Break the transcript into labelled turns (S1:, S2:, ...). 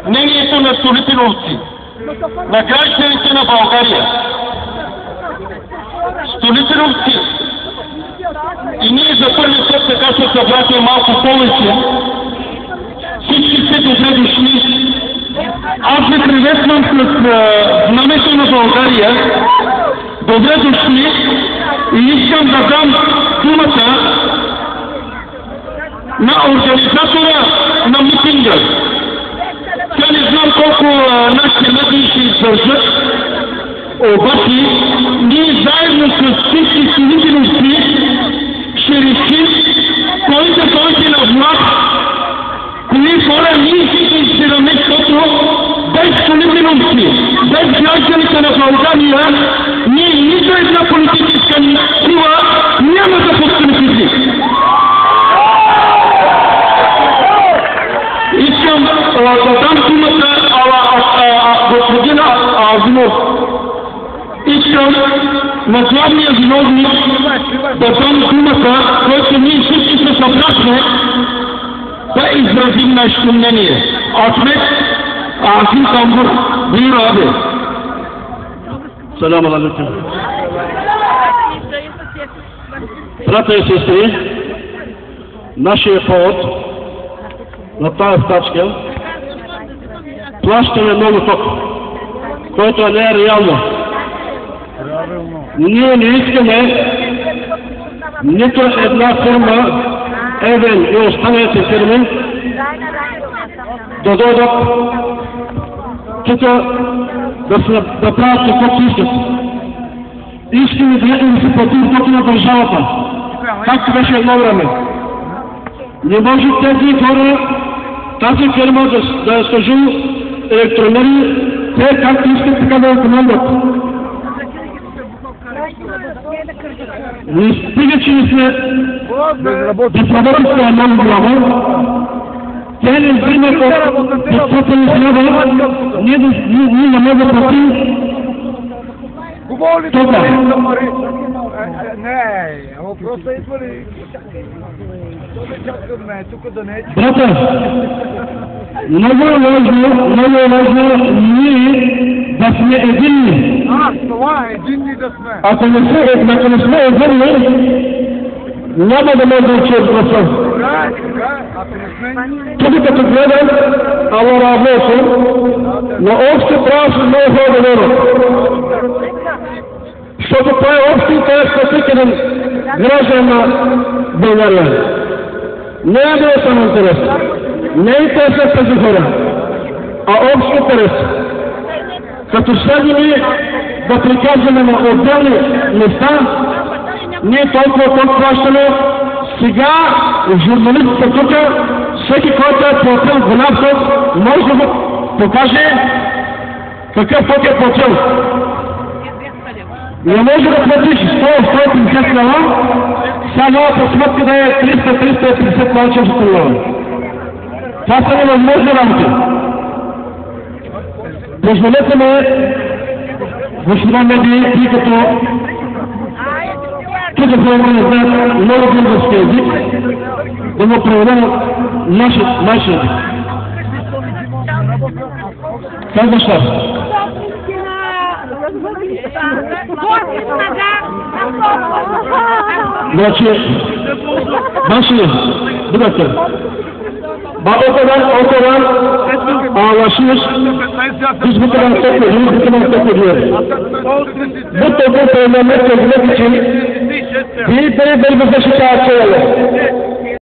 S1: мнението на столипиновци, на гражданите на България. Столипиновци, и ние за първи път така се събрахме малко повече. Всички сте добре дошли. Аз ви приветствам с знамето на България. Добре дошли и искам да дам думата на организатора на митинга. Тя не знам колко нашите медии ще издържат, обаче ние заедно с всички столипиновци ще решим кой да дойде на власт, кои хора ние ще избираме, защото без столипиновци, без гражданите на България, ние нито една политическа сила няма да подкрепи. Искам да дам думата господин Азимов. Искам на главния виновник да дам думата, който ние всички се събрахме да изразим нашето мнение. Ахмед Азим Тамбур, Бюро Абе.
S2: Салам алейкум. Брата и сестри, нашия повод на тази стачка плащаме много ток, който не е реално. Ние не искаме нито една фирма, Евен и останалите фирми, да дойдат тук да правят каквото искат. Искаме да се платим тока на държавата, както беше едно време. Не може тези хора, тази фирма да стъжи електромери, те както искат така да командат. Не стига, че не сме безработицата много голяма, те не взимат от 500 лева, ние не можем да платим тока. Брата, много е важно ние да сме единни.
S3: Това е единни да сме.
S2: Ако не сме единни, няма да може да учат гласа. Тук като гледам, ала работа, но още трябва да се много хора да верят. Защото това е общо и това е спасителен граждан на България. Не е да е само интерес. Не е интерес на тези хора, а общо интерес. Като седим да приказваме на отделни места, ние толкова плащаме. Сега журналистите тук, всеки, който е платил голям ток, може да го покаже какъв ток е платил. Не може да платиш 100-150 лева, сега новата сметка да е 300-350 лева, 400 лева. Това са невъзможни работи. Позволете ме, господа медии, тъй като тук хора не знаят много български език, да му преведем нашия език. Казваш аз. Значи, нашия, бъдете. Окоран, Лашиш, избител на Текодия. Бъдете го приемаме, че ви да защитава целия.